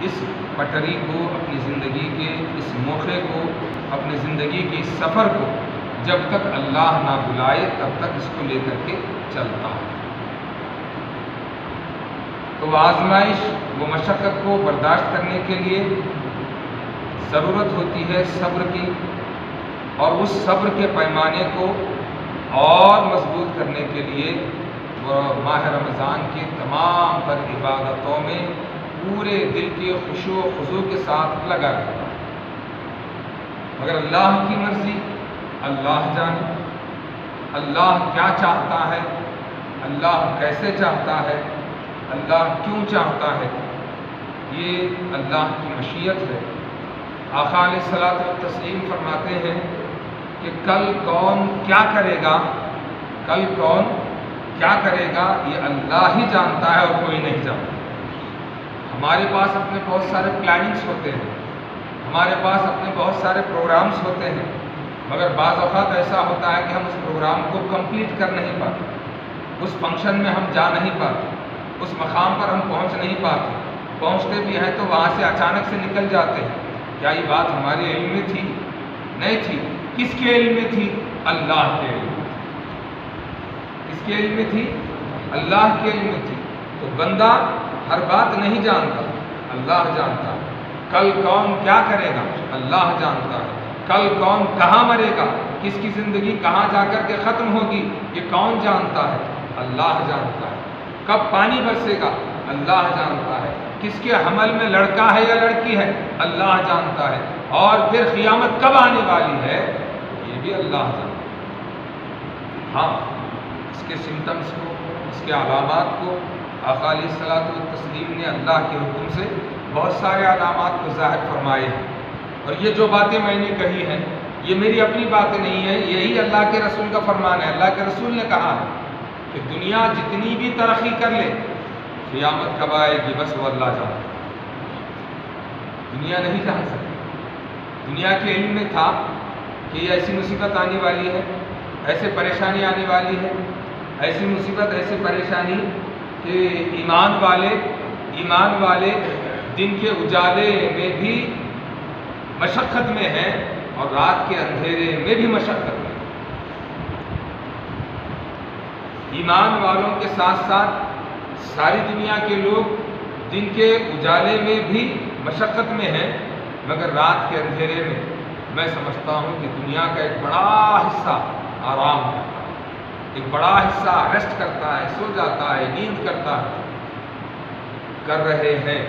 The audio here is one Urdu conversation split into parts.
اس پٹری کو، اپنی زندگی کے اس موقع کو، اپنی زندگی کے اس سفر کو جب تک اللہ نہ بلائے تب تک اس کو لے کر کے چلتا ہے۔ تو وہ آزمائش، وہ مشقت کو برداشت کرنے کے لیے ضرورت ہوتی ہے صبر کی، اور اس صبر کے پیمانے کو اور مضبوط کرنے کے لیے وہ ماہ رمضان کی تمام تر عبادتوں میں پورے دل کے خشوع و خضوع کے ساتھ لگا رہتا ہے۔ مگر اللہ کی مرضی اللہ جانے، اللہ کیا چاہتا ہے، اللہ کیسے چاہتا ہے، اللہ کیوں چاہتا ہے، یہ اللہ کی مشیت ہے۔ آقا علیہ الصلوۃ والتسلیم فرماتے ہیں کہ کل کون کیا کرے گا، کل کون کیا کرے گا یہ اللہ ہی جانتا ہے اور کوئی نہیں جانتا۔ ہمارے پاس اپنے بہت سارے پلاننگس ہوتے ہیں، ہمارے پاس اپنے بہت سارے پروگرامز ہوتے ہیں، مگر بعض اوقات ایسا ہوتا ہے کہ ہم اس پروگرام کو کمپلیٹ کر نہیں پاتے، اس فنکشن میں ہم جا نہیں پاتے، اس مقام پر ہم پہنچ نہیں پاتے، پہنچتے بھی ہیں تو وہاں سے اچانک سے نکل جاتے ہیں۔ کیا یہ بات ہمارے علم میں تھی؟ نہیں تھی۔ کس کے علم میں تھی؟ اللہ کے علم میں تھی۔ کس کے علم میں تھی؟ اللہ کے علم میں تھی۔ تو بندہ ہر بات نہیں جانتا، اللہ جانتا ہے۔ کل کون کیا کرے گا اللہ جانتا ہے۔ کل کون کہاں مرے گا، کس کی زندگی کہاں جا کر کے ختم ہوگی یہ کون جانتا ہے؟ اللہ جانتا ہے۔ کب پانی برسے گا اللہ جانتا ہے۔ کس کے حمل میں لڑکا ہے یا لڑکی ہے اللہ جانتا ہے۔ اور پھر قیامت کب آنے والی ہے یہ بھی اللہ جانتا ہے۔ ہاں، اس کے سمٹمز کو، اس کے علامات کو آقا علیہ الصلوۃ والتسلیم نے اللہ کے حکم سے بہت سارے علامات کو ظاہر فرمائے ہیں۔ اور یہ جو باتیں میں نے کہی ہیں یہ میری اپنی باتیں نہیں ہیں، یہی اللہ کے رسول کا فرمان ہے۔ اللہ کے رسول نے کہا ہے کہ دنیا جتنی بھی ترقی کر لے قیامت کب آئے گی بس وہ اللہ جانتا ہے، دنیا نہیں جان سکتی۔ دنیا کے علم میں تھا کہ یہ ایسی مصیبت آنے والی ہے، ایسے پریشانی آنے والی ہے، ایسی مصیبت، ایسی پریشانی کہ ایمان والے دن کے اجالے میں بھی مشقت میں ہیں اور رات کے اندھیرے میں بھی مشقت میں۔ ایمان والوں کے ساتھ ساتھ ساری دنیا کے لوگ دن کے اجالے میں بھی مشقت میں ہیں، مگر رات کے اندھیرے میں میں سمجھتا ہوں کہ دنیا کا ایک بڑا حصہ آرام کرتا ہے، ایک بڑا حصہ ریسٹ کرتا ہے، سو جاتا ہے، نیند کرتا ہے، کر رہے ہیں۔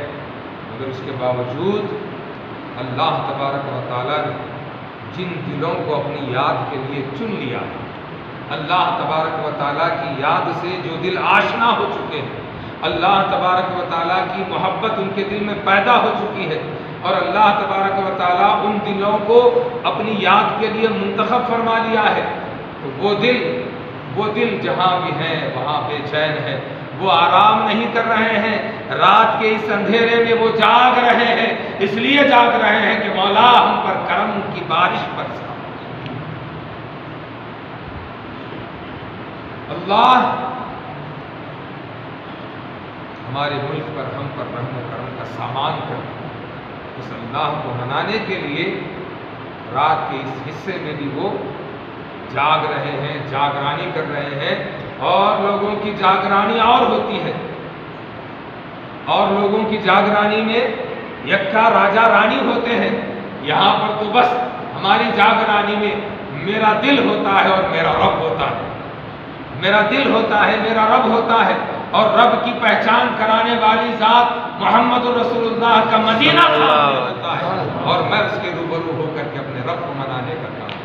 مگر اس کے باوجود اللہ تبارک و تعالیٰ نے جن دلوں کو اپنی یاد کے لیے چن لیا ہے، اللہ تبارک و تعالیٰ کی یاد سے جو دل آشنا ہو چکے ہیں، اللہ تبارک و تعالیٰ کی محبت ان کے دل میں پیدا ہو چکی ہے، اور اللہ تبارک و تعالیٰ ان دلوں کو اپنی یاد کے لیے منتخب فرما لیا ہے، تو وہ دل جہاں بھی ہیں وہاں بے چین ہے، وہ آرام نہیں کر رہے ہیں، رات کے اس اندھیرے میں وہ جاگ رہے ہیں، اس لیے جاگ رہے ہیں کہ مولا ہم پر کرم کی بارش برسا۔ اللہ ہمارے ملک پر، ہم پر رحم و کرم کا سامان کر، اس اللہ کو منانے کے لیے رات کے اس حصے میں بھی وہ جاگ رہے ہیں، جاگرانی کر رہے ہیں۔ اور لوگوں کی جاگرانی اور ہوتی ہے، اور لوگوں کی جاگرانی میں یکا راجا رانی ہوتے ہیں، یہاں پر تو بس ہماری جاگرانی میں میرا دل ہوتا ہے اور میرا رب ہوتا ہے، میرا دل ہوتا ہے، میرا رب ہوتا ہے، اور رب کی پہچان کرانے والی ذات محمد رسول اللہ کا مدینہ ہوتا ہے، اور میں اس کے روبرو ہو کر کے اپنے رب کو منانے کا کام۔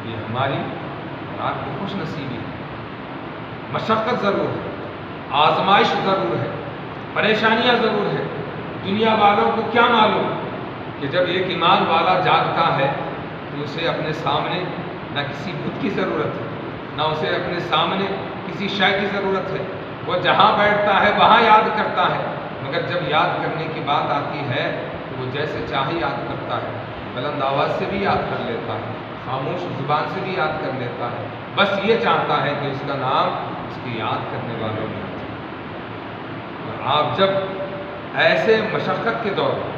یہ ہماری رات کی خوش نصیبی ہے۔ مشقت ضرور ہے، آزمائش ضرور ہے، پریشانیاں ضرور ہے۔ دنیا والوں کو کیا معلوم کہ جب ایک ایمان والا جاگتا ہے تو اسے اپنے سامنے نہ کسی بت کی ضرورت ہے، نہ اسے اپنے سامنے کسی شے کی ضرورت ہے، وہ جہاں بیٹھتا ہے وہاں یاد کرتا ہے، مگر جب یاد کرنے کی بات آتی ہے تو وہ جیسے چاہے یاد کرتا ہے، بلند آواز سے بھی یاد کر لیتا ہے، خاموش زبان سے بھی یاد کر لیتا ہے، بس یہ چاہتا ہے کہ اس کا نام اس کی یاد کرنے والوں میں آ جائے۔ اور آپ جب ایسے مشقت کے دور میں،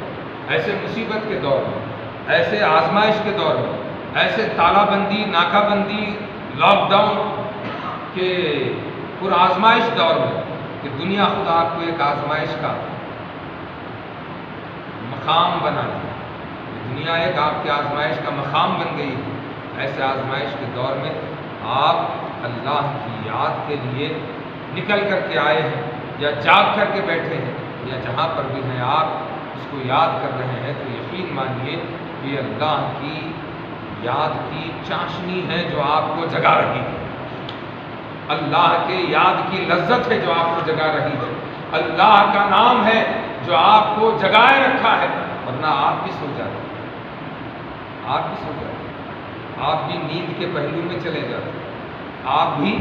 ایسے مصیبت کے دور میں، ایسے آزمائش کے دور میں، ایسے تالا بندی، ناکہ بندی، لاک ڈاؤن کے پر آزمائش دور میں کہ دنیا خود آپ کو ایک آزمائش کا مقام بنا دیا، دنیا ایک آپ کے آزمائش کا مقام بن گئی ہے، ایسے آزمائش کے دور میں آپ اللہ کی یاد کے لیے نکل کر کے آئے ہیں یا جاگ کر کے بیٹھے ہیں یا جہاں پر بھی ہیں آپ اس کو یاد کر رہے ہیں، تو یقین مانیے کہ اللہ کی یاد کی چاشنی ہے جو آپ کو جگا رہی ہے، اللہ کے یاد کی لذت ہے جو آپ کو جگا رہی ہے، اللہ کا نام ہے جو آپ کو جگائے رکھا ہے، ورنہ آپ بھی سو جاتے، آپ بھی سو جاتے، آپ بھی نیند کے پہلو میں چلے جاتے، آپ بھی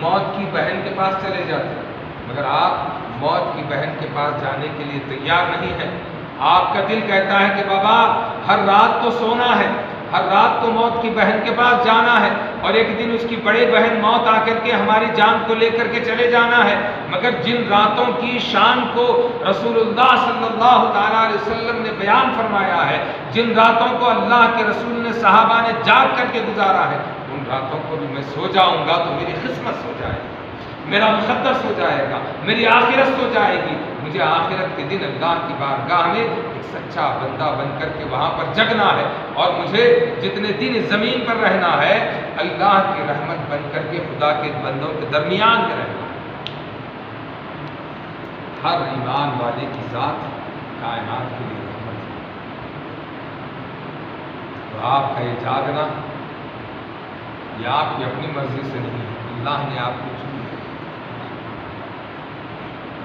موت کی بہن کے پاس چلے جاتے، مگر آپ موت کی بہن کے پاس جانے کے لیے تیار نہیں ہیں۔ آپ کا دل کہتا ہے کہ بابا ہر رات تو سونا ہے، ہر رات تو موت کی بہن کے پاس جانا ہے، اور ایک دن اس کی بڑے بہن موت آ کر کے ہماری جان کو لے کر کے چلے جانا ہے، مگر جن راتوں کی شان کو رسول اللہ صلی اللہ تعالیٰ علیہ وسلم نے بیان فرمایا ہے، جن راتوں کو اللہ کے رسول نے صحابہ نے جاگ کر کے گزارا ہے، ان راتوں کو بھی میں سو جاؤں گا تو میری قسمت سو جائے گی، میرا مقدس ہو جائے گا، میری آخرت ہو جائے گی، مجھے آخرت کے دن اللہ کی بارگاہ میں ایک سچا بندہ بن کر کے وہاں پر جگنا ہے، اور مجھے جتنے دن اس زمین پر رہنا ہے اللہ کی رحمت بن کر کے خدا کے بندوں کے درمیان میں رہنا ہے۔ ہر ایمان والے کی ذات کائنات کے لیے رحمت ہے، تو آپ کا یہ جاگنا یہ آپ کی اپنی مرضی سے نہیں ہے، اللہ نے آپ کو چن لیا،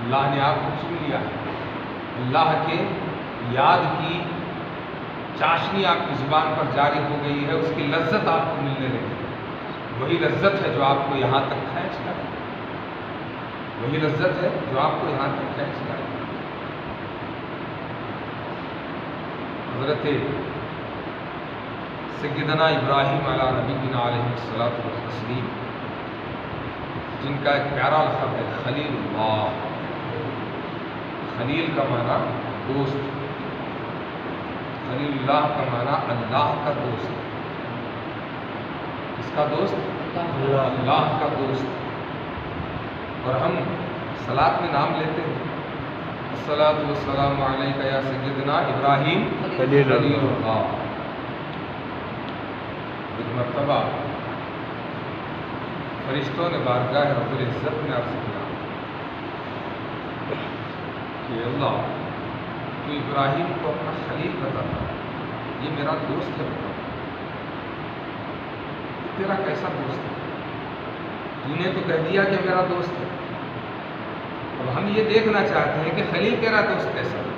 اللہ نے آپ کو چن لیا ہے، اللہ کے یاد کی چاشنی آپ کی زبان پر جاری ہو گئی ہے، اس کی لذت آپ کو ملنے لگی، وہی لذت ہے جو آپ کو یہاں تک کھینچ لائے، وہی لذت ہے جو آپ کو یہاں تک کھینچ لائے۔ حضرت سیدنا ابراہیم علیہ نبینا علیہ الصلوۃ والتسلیم، جن کا ایک پیارا لقب ہے خلیل اللہ، خلیل کا معنی دوست، خلیل اللہ کا معنی اللہ کا دوست، کس کا دوست؟ اللہ کا دوست۔ اور ہم صلاۃ میں نام لیتے ہیں الصلاۃ والسلام علیک یا سیدنا ابراہیم خلیل اللہ۔ ایک مرتبہ فرشتوں نے بارگاہ رب العزت میں عرض کیا کہ اللہ تو ابراہیم کو اپنا خلیل بتاتا، یہ میرا دوست ہے، بتا تیرا کیسا دوست ہے؟ تو نے تو کہہ دیا کہ میرا دوست ہے، اب ہم یہ دیکھنا چاہتے ہیں کہ خلیل تیرا دوست کیسا ہے؟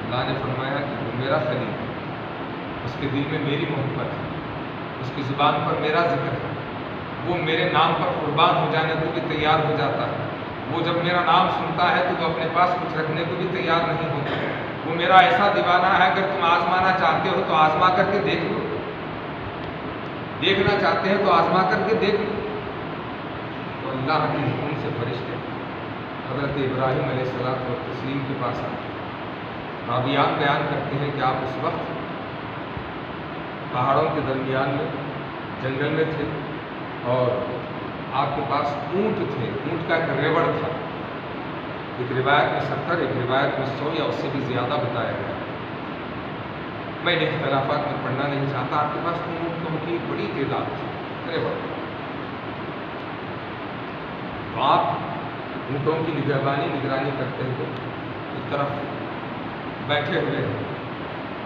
اللہ نے فرمایا کہ وہ میرا خلیل ہے، اس کے دل میں میری محبت ہے، اس کی زبان پر میرا ذکر ہے، وہ میرے نام پر قربان ہو جانے کو بھی تیار ہو جاتا ہے، وہ جب میرا نام سنتا ہے تو وہ اپنے پاس کچھ رکھنے کو بھی تیار نہیں ہوتا، وہ میرا ایسا دیوانہ ہے، اگر تم آزمانا چاہتے ہو تو آزما کر کے دیکھ لو، دیکھنا چاہتے ہیں تو آزما کر کے دیکھ لو۔ تو اللہ کے حکم سے فرشتے حضرت ابراہیم علیہ الصلوۃ والتسلیم کے پاس آتے، راویان بیان کرتے ہیں کہ آپ اس وقت پہاڑوں کے درمیان میں جنگل میں تھے، اور آپ کے پاس اونٹ تھے، اونٹ کا ایک ریوڑ تھا، ایک روایت میں 70، ایک روایت میں 100 یا اس سے بھی زیادہ بتایا گیا، میں ان اختلافات میں پڑھنا نہیں چاہتا، آپ کے پاس اونٹوں کی بڑی تعداد تھی، ریوڑ، تو آپ اونٹوں کی نگرانی کرتے ہوئے ایک طرف بیٹھے ہوئے ہیں،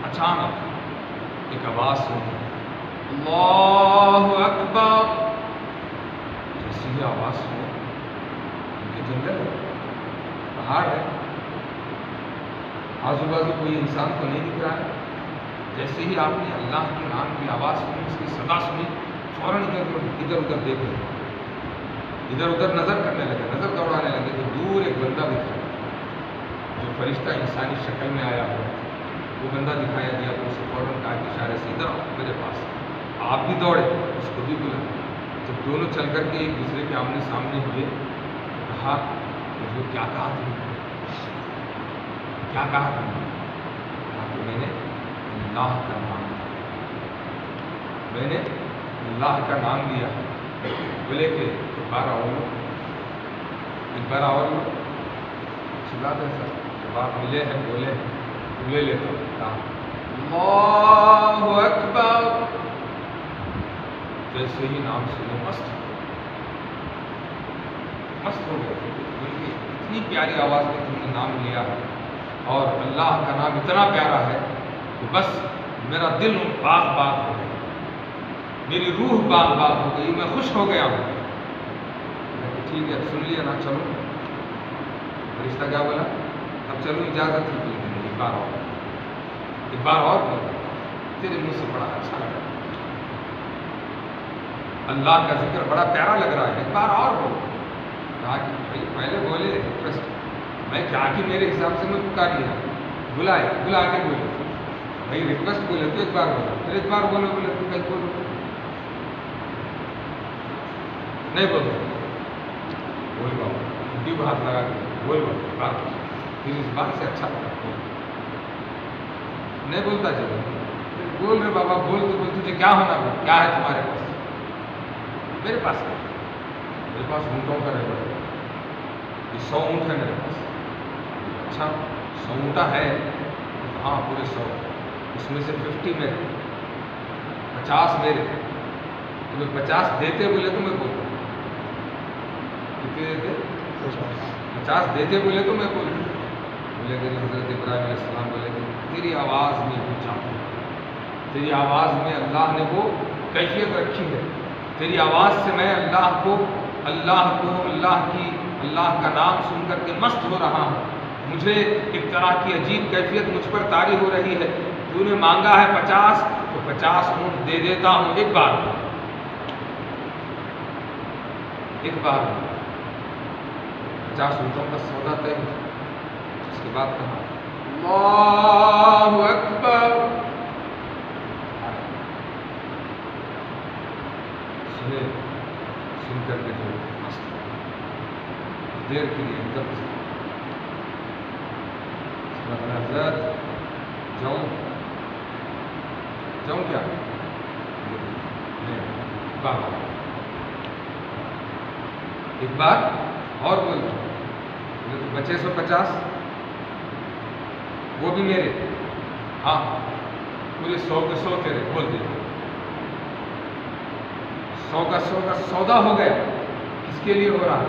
اچانک ایک آواز سنی، اللہ اکبر، جیسی ہی آواز سنی، کیونکہ جنگل ہے، پہاڑ ہے، آزو بازو کوئی انسان تو نہیں دکھ رہا ہے، جیسے ہی آپ نے اللہ کے نام کی آواز سنی، اس کی صدا سنی، فوراً ادھر ادھر دیکھ لیں، ادھر ادھر نظر کرنے لگے، نظر دوڑانے لگے تو دور ایک بندہ دکھا جو فرشتہ انسانی شکل میں آیا ہوا، وہ بندہ دکھایا دیا تو اسے فوراً کہا کہ اشارے سے ادھر آؤ میرے پاس، آپ بھی دوڑے، اس کو بھی بلا، جب دونوں چل کر کے ایک دوسرے کے آمنے سامنے ہوئے تو کہا کہ تو کیا کہا تم نے؟ کیا کہا تم نے؟ کہا کہ میں نے اللہ کا نام لیا، میں نے اللہ کا نام لیا۔ بولے کہ ایک بار اور لو، ایک بار اور لو، چلا دے سر، جب آپ ملے ہیں بولے ہیں لے لیتا ہوں۔ کہا اللہ اکبر، جیسے ہی نام سنے مست ہو گئے، کیونکہ اتنی پیاری آواز میں تم نے نام لیا ہے اور اللہ کا نام اتنا پیارا ہے کہ بس میرا دل باغ باغ ہو گیا، میری روح باغ باغ ہو گئی، میں خوش ہو گیا ہوں۔ ٹھیک ہے سن لیا نا، چلو۔ فرشتہ کیا بولا؟ اب چلو اجازت ہی کی، ایک بار اور بول، تیرے منہ سے بڑا اچھا لگا، اللہ کا ذکر بڑا پیارا لگ رہا ہے، ایک بار اور بول۔ کہا کہ بھائی پہلے بولے ریکویسٹ، میں کیا کہ میرے حساب سے میں پکار لیا، بلا کے بولے بھائی ریکویسٹ بولے تو ایک بار بولا، پھر ایک بار بولو، بولے تو کہیں بولو، نہیں بولو، بول بابا ہڈی کو ہاتھ لگا کے بول بابا بات، پھر اس بات سے اچھا لگا، نہیں بولتا چلو، بول رہے بابا بول تو بول، تجھے کیا ہونا ہے، کیا ہے تمہارے پاس؟ میرے پاس کیا؟ میرے پاس اونٹوں کا ریکارڈ ہے، یہ 100 اونٹ ہے میرے پاس۔ اچھا 100 اونٹا ہے؟ ہاں پورے 100، اس میں سے 50 میرے، 50 میرے، تمہیں 50 دیتے بولے تو میں بولتا ہوں، کتنے دیتے؟ 50 دیتے بولے تو میں بولتا ہوں۔ بولے کہ حضرت ابراہیم علیہ السلام بولے کہ تیری آواز میں وہ چاہتا ہوں، تیری آواز میں اللہ نے وہ کیفیت رکھی ہے، تیری آواز سے میں اللہ کا نام سن کر کے مست ہو رہا ہوں، مجھے ایک طرح کی عجیب کیفیت مجھ پر طاری ہو رہی ہے، تو نے مانگا ہے 50 تو 50 اونٹ دے دیتا ہوں، ایک بار 50 اونٹوں کا سودا طے ہو۔ اس کے بعد کہا اللہ اکبر، سن کر کے جو مست دیر کے لیے ایک دم حضرت جاؤں کیا؟ ایک بار اور بول، بچے 150 وہ بھی میرے، ہاں پورے 100 کے 100 تیرے، بول دے 100 کا سودا ہو گیا۔ کس کے لیے ہو رہا ہے؟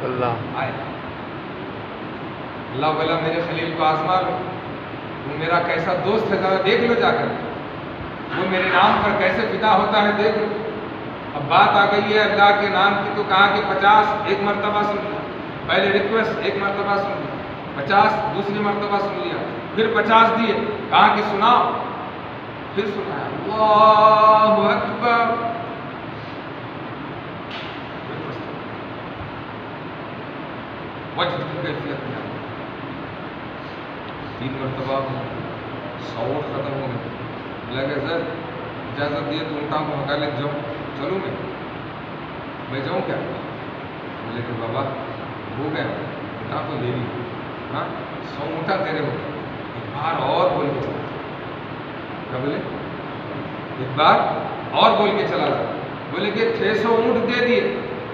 اللہ آئے، اللہ والا میرے خلیل کو آزما لو، وہ میرا کیسا دوست ہے ذرا دیکھ لو جا کر، وہ میرے نام پر کیسے فدا ہوتا ہے دیکھ لو۔ اب بات آ گئی ہے اللہ کے نام کی، تو کہا کہ 50 ایک مرتبہ سن لیا، پہلے ریکویسٹ ایک مرتبہ سن لیا، 50 دوسری مرتبہ سن لیا، پھر 50 دیے، کہا کہ سناؤ، پھر سنایا اللہ اکبر، وجد کی کیفیت میں 3 مرتبہ 100 اونٹ ختم ہو گئے، لگے سر اجازت دیے تو اونٹوں کو ہٹا لے جاؤں، چلوں میں جاؤں کیا؟ بولے کہ بابا ہو گیا، اونٹا تو لے لی، ہاں 100 اونٹا تیرے ہو گئے، ایک بار اور بول کے چلا، کیا بولے؟ ایک بار اور بول کے چلا رہا، بولے کہ 600 اونٹ دے دیے،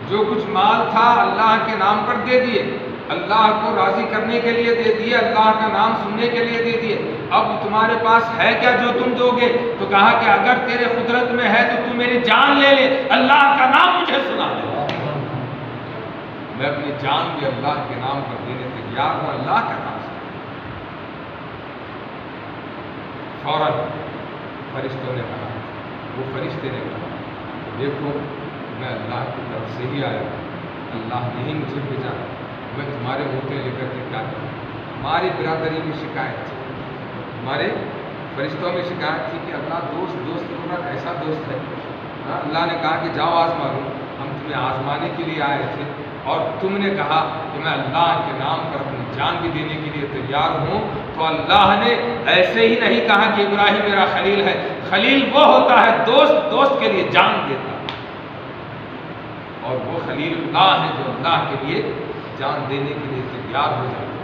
جو کچھ مال تھا اللہ کے نام پر دے دیے، اللہ کو راضی کرنے کے لیے دے دیے، اللہ کا نام سننے کے لیے دے دیے، اب تمہارے پاس ہے کیا جو تم دو گے؟ تو کہا کہ اگر تیرے قدرت میں ہے تو تم میری جان لے لے، اللہ کا نام مجھے سنا دے، میں اپنی جان بھی اللہ کے نام پر دینے تیار ہوں، اللہ کا نام سنا۔ فوراً فرشتوں نے کہا، وہ فرشتے نے کہا دیکھو میں اللہ کی طرف سے ہی آیا، اللہ نے ہی مجھے بھیجا، میں تمہارے ہوتے لے کر کے کیا کروں؟ ہماری برادری میں شکایت تھی، ہمارے فرشتوں میں شکایت تھی کہ اللہ دوست تمہارا کیسا دوست ہے، اللہ نے کہا کہ جاؤ آزما لو، ہم تمہیں آزمانے کے لیے آئے تھے اور تم نے کہا کہ میں اللہ کے نام پر اپنی جان بھی دینے کے لیے تیار ہوں، تو اللہ نے ایسے ہی نہیں کہا کہ ابراہیم میرا خلیل ہے، خلیل وہ ہوتا ہے دوست کے لیے جان دیتا ہے، اور وہ خلیل اللہ ہے جو اللہ کے لیے جان دینے کے لیے تیار ہو جاتے ہیں۔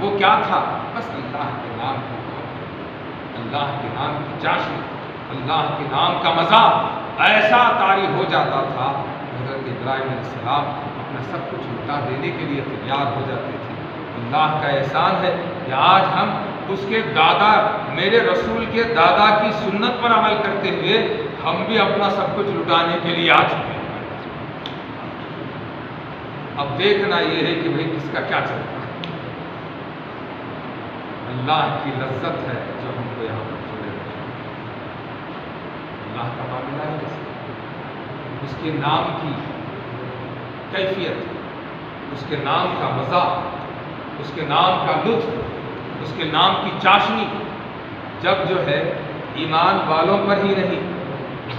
وہ کیا تھا؟ بس اللہ کے نام کا محبت، اللہ کے نام کی چاشنی، اللہ کے نام کا مزہ ایسا طاری ہو جاتا تھا کہ حضرت ابراہیم علیہ السلام اپنا سب کچھ لٹا دینے کے لیے تیار ہو جاتے تھے۔ اللہ کا احسان ہے کہ آج ہم اس کے دادا، میرے رسول کے دادا کی سنت پر عمل کرتے ہوئے ہم بھی اپنا سب کچھ لٹانے کے لیے آ چکے ہیں۔ اب دیکھنا یہ ہے کہ بھئی کس کا کیا چلتا ہے۔ اللہ کی لذت ہے جو ہم کو یہاں پر چھوڑے رکھے۔ اللہ کا معاملہ ہے اس کے نام کی کیفیت، اس کے نام کا مزہ، اس کے نام کا لطف، اس کے نام کی چاشنی جب جو ہے ایمان والوں پر ہی نہیں،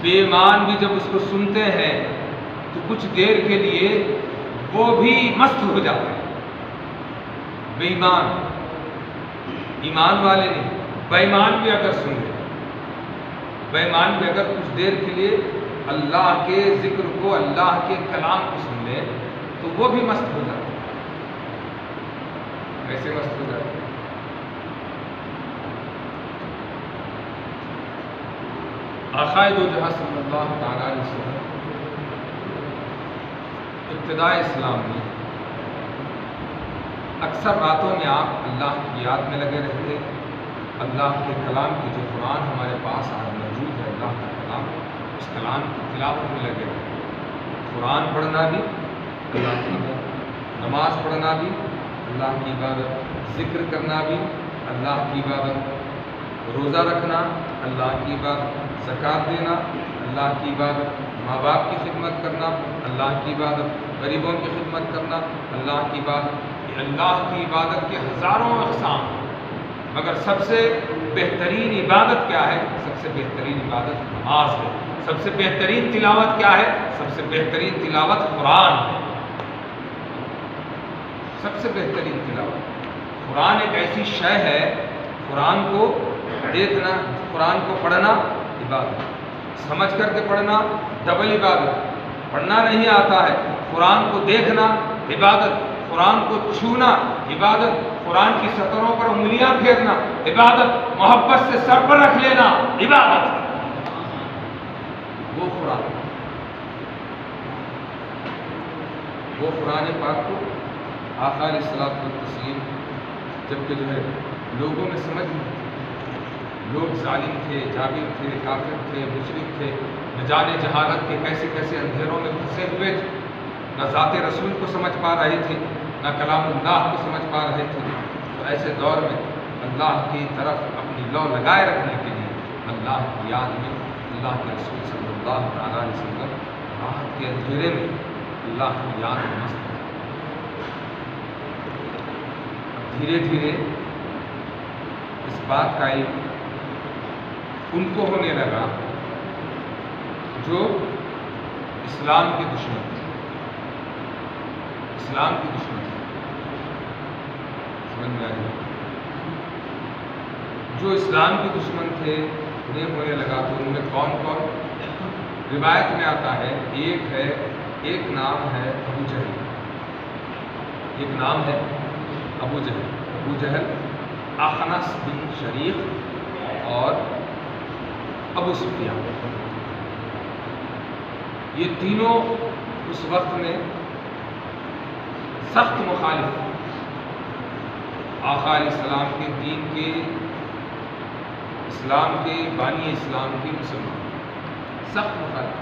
بے ایمان بھی جب اس کو سنتے ہیں تو کچھ دیر کے لیے وہ بھی مست ہو جاتے ہیں۔ بے ایمان، ایمان والے نہیں، بے ایمان بھی اگر سن لیں، بے ایمان بھی اگر کچھ دیر کے لیے اللہ کے ذکر کو، اللہ کے کلام کو سن لیں تو وہ بھی مست ہو جاتے ہیں۔ کیسے مست ہو جاتے ہیں؟ آقائے دو جہاں صلی اللہ تعالیٰ علیہ وسلم ابتدائے اسلام میں اکثر راتوں میں آپ اللہ کی یاد میں لگے رہتے، اللہ کے کلام کی جو قرآن ہمارے پاس آج موجود ہے، اللہ کا کلام، اس کلام کی تلاوت میں لگے رہتے۔ قرآن پڑھنا بھی اللہ کی عبادت، نماز پڑھنا بھی اللہ کی عبادت، ذکر کرنا بھی اللہ کی عبادت، روزہ رکھنا اللہ کی عبادت، زکوٰۃ دینا اللہ کی عبادت، ماں باپ کی خدمت کرنا اللہ کی عبادت، غریبوں کی خدمت کرنا اللہ کی عبادت۔ یہ اللہ کی عبادت کے ہزاروں اقسام ہیں، مگر سب سے بہترین عبادت کیا ہے؟ سب سے بہترین عبادت نماز ہے۔ سب سے بہترین تلاوت کیا ہے؟ سب سے بہترین تلاوت قرآن ہے۔ سب سے بہترین تلاوت قرآن ایک ایسی شے ہے، قرآن کو دیکھنا، قرآن کو پڑھنا عبادت، سمجھ کر کے پڑھنا ڈبل عبادت، پڑھنا نہیں آتا ہے قرآن کو دیکھنا عبادت، قرآن کو چھونا عبادت، قرآن کی سطروں پر انگلیاں پھیرنا عبادت، محبت سے سر پر رکھ لینا عبادت۔ وہ قرآن پاک کو آقا علیہ الصلوۃ والتسلیم جبکہ جو ہے لوگوں میں سمجھ نہیں تھی، لوگ ظالم تھے، جابر تھے، کافر تھے، مشرک تھے، نہ جانے جہالت کے کیسے کیسے اندھیروں میں پھنسے ہوئے تھے، نہ ذات رسول کو سمجھ پا رہے تھے، نہ کلام اللہ کو سمجھ پا رہے تھے۔ تو ایسے دور میں اللہ کی طرف اپنی لو لگائے رکھنے کے لیے اللہ کی یاد میں اللہ کے رسول صلی اللہ تعالیٰ علیہ وسلم رات کے اندھیرے میں اللہ کی یاد میں مست ہیں۔ دھیرے دھیرے اس بات کا علم ان کو ہونے لگا جو اسلام کے دشمن تھے، اسلام کے دشمن تھے، سمجھ میں آئی؟ جو اسلام کے دشمن تھے انہیں ہونے لگا تو ان میں کون کون؟ روایت میں آتا ہے ایک نام ہے ابو جہل، ایک نام ہے ابو جہل، اخنس بن شریق اور ابو سفیان، یہ تینوں اس وقت میں سخت مخالف آقا علیہ السلام کے دین کے، اسلام کے بانی اسلام کے مسلمان، سخت مخالف،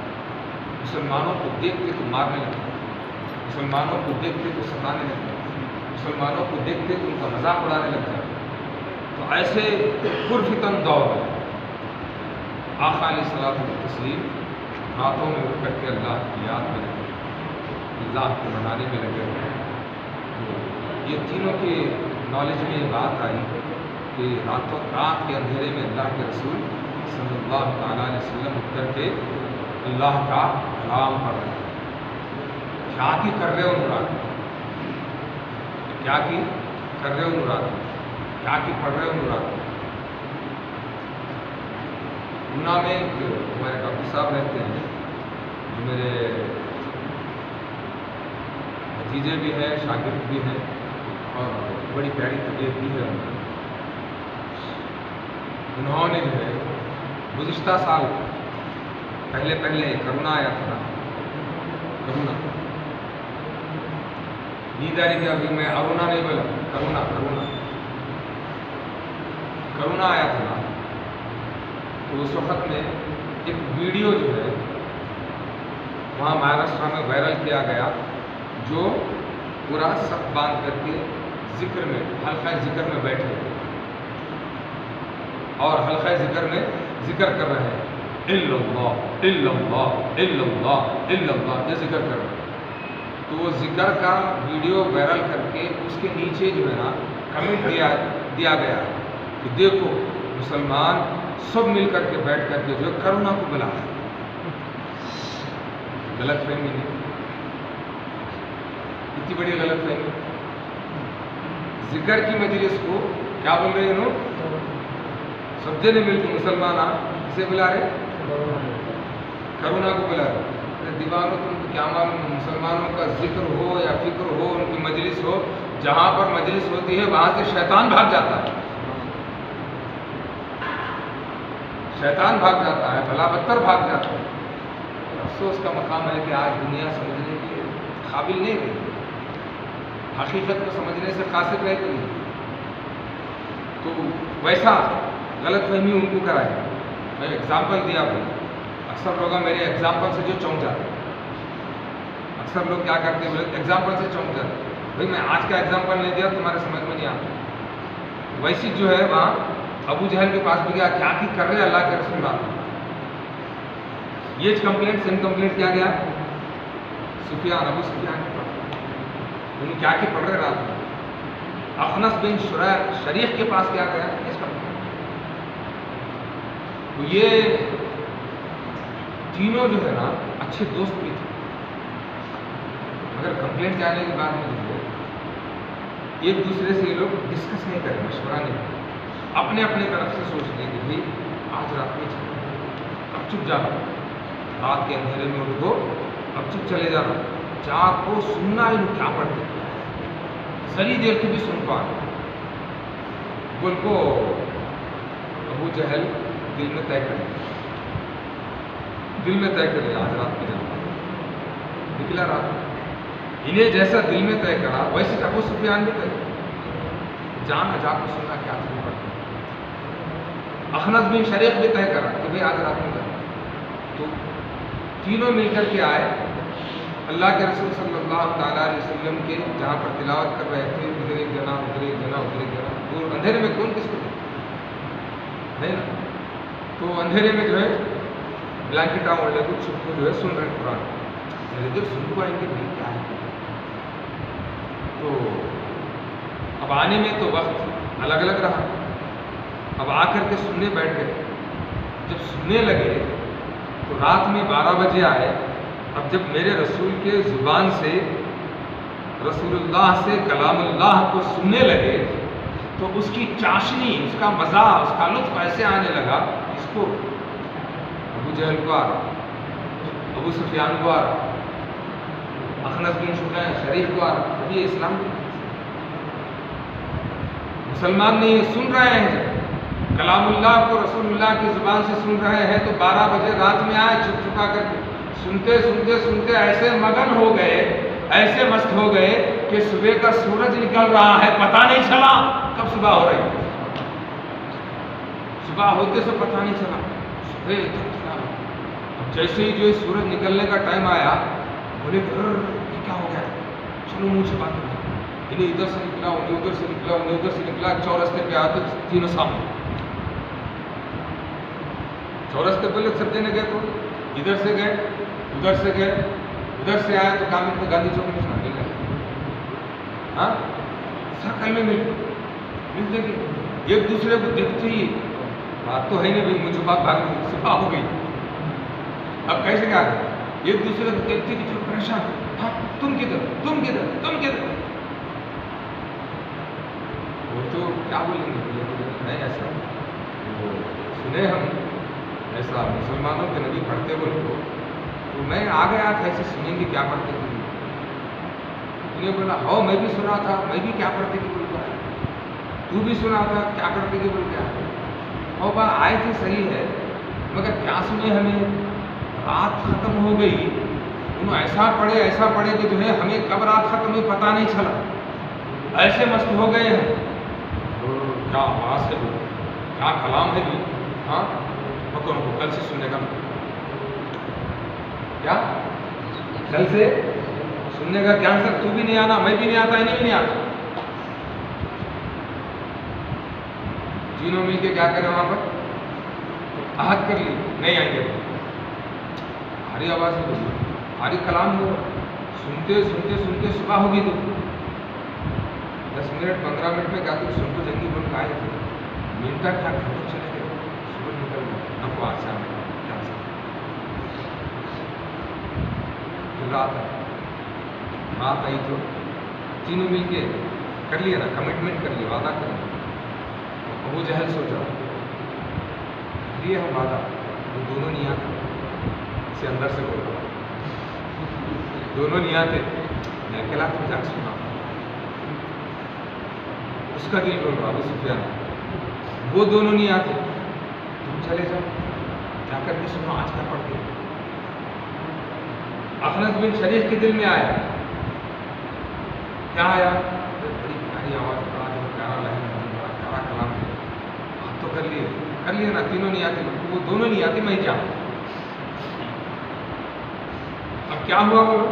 مسلمانوں کو دیکھتے تو مارنے لگتے، مسلمانوں کو دیکھتے تو ستانے لگتے، مسلمانوں کو دیکھتے تو ان کا مذاق اڑانے لگ جاتے۔ تو ایسے پرفتن دور میں آقا علیہ الصلوۃ والتسلیم راتوں میں اٹھ کر کے اللہ کی یاد میں لگے، اللہ کو منانے میں لگے ہوئے۔ یہ تینوں کے نالج میں یہ بات آئی کہ رات کے اندھیرے میں اللہ کے رسول صلی اللہ تعالیٰ علیہ وسلم اٹھ کر کے اللہ کا کلام پڑھ رہے ہیں۔ کیا کی کر رہے ہو مراد؟ کیا کی کر رہے ہو مراد؟ کیا کی پڑھ رہے ہو مراد؟ پونا میں ہمارے ڈاکٹر صاحب رہتے ہیں جو میرے بھتیجے بھی ہیں، شاگرد بھی ہیں، اور بڑی پیاری طبیعت بھی ہے ان کی۔ انہوں نے جو ہے گزشتہ سال پہلے کرونا آیا تھا نا، کرونا، نیند آ رہی تھی، ابھی میں ارونا نہیں بولا، کرونا آیا تھا نا، تو اس وقت میں ایک ویڈیو جو ہے وہاں مہاراشٹر میں وائرل کیا گیا، جو پورا صف باندھ کر کے ذکر میں، حلقہ ذکر میں بیٹھے اور حلقہ ذکر میں ذکر کر رہے ہیں، الا اللہ الا اللہ الا اللہ الا اللہ، یہ ذکر کر رہے ہیں۔ تو وہ ذکر کا ویڈیو وائرل کر کے اس کے نیچے جو ہے نا کمنٹ دیا گیا کہ دیکھو مسلمان سب مل کر کے بیٹھ کر کے جو ہے کرونا کو بلا ہے۔ غلط فہمی نہیں، اتنی بڑی غلط فہمی۔ ذکر کی مجلس کو کیا بول رہے ہیں لوگ؟ سب نے مل کے مسلمان اسے بلا رہے، کرونا کو بلا رہے۔ دیوانوں تم کو کیا معلوم، مسلمانوں کا ذکر ہو یا فکر ہو، ان کی مجلس ہو، جہاں پر مجلس ہوتی ہے وہاں سے شیطان بھاگ جاتا ہے، شیطان بھاگ جاتا ہے، بھلا بدتر بھاگ جاتا ہے۔ افسوس کا مقام ہے کہ آج دنیا سمجھنے کے قابل نہیں رہی، حقیقت کو سمجھنے سے قاصر رہتی ہے، تو ویسا غلط فہمی ان کو کرائے۔ میں ایگزامپل دیا بھائی، اکثر لوگ میرے ایگزامپل سے جو چونک جاتے ہیں، اکثر لوگ کیا کرتے ہیں، ایگزامپل سے چونک جاتے ہیں، بھائی میں آج کا ایگزامپل نہیں دیا تمہارے سمجھ میں نہیں آتا۔ ویسی جو ہے وہاں ابو جہل کے پاس بھی گیا، کیا کی کر رہے اللہ کے رسول اللہ، یہ کمپلینٹ سیم کمپلینٹ کیا گیا ابو سفیان کے پاس، انہوں کیا کی پڑھ رہے رات میں، اخنس بن شریح کے پاس کیا گیا اس کا۔ تو یہ تینوں جو ہے نا اچھے دوست بھی تھے، مگر کمپلینٹ جانے کے بعد میں جو ایک دوسرے سے یہ لوگ ڈسکس نہیں کریں، مشورہ نہیں کریں، اپنے اپنے طرف سے سوچ لیں کہ بھائی آج رات میں چلے، اب چپ جانا، رات کے اندھیرے میں اٹھ کو اب چپ چلے جانا، چار کو سننا ہی کیا پڑتے ذری دیر کی بھی سن پا بول کو ابو جہل دل میں طے کرے، آج رات میں جانا، نکلا رات میں، انہیں جیسا دل میں طے کرا ویسے ابو سفیان بھی طے جانا، جا کو سننا کیا چیز پڑتا ہے۔ اخنس بن شریح بھی طے کرا کہ بھائی آج رات میں جانا، تو تینوں مل کر کے آئے، اللہ کے رسول صلی اللہ تعالیٰ علیہ وسلم کے جہاں پر تلاوت کر رہے تھے، ادھر ایک جنا ادھر ایک جنا ادھر ایک جنا، دور اندھیرے میں کون کس کو نہیں نا، تو اندھیرے میں جو ہے بلینکٹ اوڑھ لے کو چھپ کو جو ہے سن رہے ہیں قرآن، ادھر سن کو آئیں گے بھائی کیا ہے۔ تو اب آنے میں تو وقت الگ الگ رہا، اب آ کر کے سننے بیٹھ گئے، جب سننے لگے تو رات میں 12 بجے آئے، اب جب میرے رسول کے زبان سے رسول اللہ سے کلام اللہ کو سننے لگے تو اس کی چاشنی، اس کا مزہ، اس کا لطف ایسے آنے لگا، اس کو ابو جہل کو آ رہا، ابو سفیان کو آ رہا، اخنس بن شریح کو آ رہا، ابھی اسلام مسلمان نہیں سن رہے ہیں کلام اللہ کو، رسول اللہ کی زبان سے سن رہے ہیں، تو 12 بجے رات میں آئے چھپ چھپا کر کے، سنتے سنتے سنتے ایسے مگن ہو گئے، ایسے مست ہو گئے کہ صبح کا سورج نکل رہا ہے، پتہ نہیں چلا کب صبح ہو رہی، صبح ہوتے سے پتہ نہیں چلا، صبح تک چلا۔ اب جیسے ہی جو سورج نکلنے کا ٹائم آیا، بولے یہ کیا ہو گیا، چلو منہ چھپا کر، انہیں ادھر سے نکلا، انہیں ادھر سے نکلا، انہیں ادھر سے نکلا، چورستے پہ آتے تینوں سامنے، چورستے پہ لوگ سب دینے گئے تو ادھر سے گئے، ادھر سے گئے، ادھر سے آئے تو کامل کو گاندھی چوک میں شامل گئے، ہاں سرکل میں ملتے گئے، ایک دوسرے کو دیکھتے ہی، بات تو ہے نہیں بھائی مجھے بات بھاگ گئی، صبح ہو گئی، اب کیسے کیا کریں، ایک دوسرے کو دیکھتے کہ جو پریشان، ہاں تم کدھر، تم کدھر، تم کدھر، وہ تو کیا بولیں گے، نہیں ایسا وہ سنے ہم ایسا مسلمانوں کے نبی پڑھتے بول کو، تو میں آ گیا تھا ایسے سنیں گے کیا پڑھتے تھے، انہیں بولا ہو میں بھی سنا تھا، میں بھی کیا پڑھتے کہ بول کے آیا، تو بھی سنا تھا کیا کرتے کہ بول کے آیا، اور بات آئے تھے صحیح ہے مگر پیاس میں ہمیں رات ختم ہو گئی، انہوں ایسا پڑھے کہ جو ہے ہمیں کب رات ختم ہوئی پتہ نہیں چلا، ایسے مست ہو گئے ہیں، کیا آواز ہے بھی، کیا کلام ہے بھی، ہاں مکر کو کل سے سننے کا کیا، کل سے سننے کا کیا سر، تو بھی نہیں آنا، میں بھی نہیں آتا، انہیں بھی نہیں آتا، تینوں مل کے کیا کریں وہاں پر عہد کر لی نہیں آئیں گے، ہماری آواز ہے، ہماری کلام ہو، سنتے سنتے سنتے صبح ہوگی، تو 10 منٹ 15 منٹ میں کیا تو سن کو جنگی بول کے آئے تھے، منٹا کیا گھنٹوں چلے گئے، صبح نکل گئے، اب وہ آج آنے کیا رات آئی تو تینوں مل کے کر لیے نا، کمٹمنٹ کر لیے، وعدہ کر لیا، ابو جہل سوچا لیے ہم وعدہ، وہ دونوں نہیں آتے، اسے اندر سے بول رہا دونوں نہیں آتے، میں اکیلا تم جا سنا، اس کا دل بول رہا ابو سفیان، وہ دونوں نہیں آتے، تم چلے جاؤ جا کر کے سنو آج کا پڑھ کے، اخنس بن شریف کے دل میں آیا، کیا آیا، بڑی پیاری آواز، بڑا جو پیارا لہن ہے، بڑا پیارا کلام ہے، بات تو کر لیے نا، تینوں نہیں آتے، وہ دونوں نہیں آتے، میں کیا، اب کیا ہوا، بولو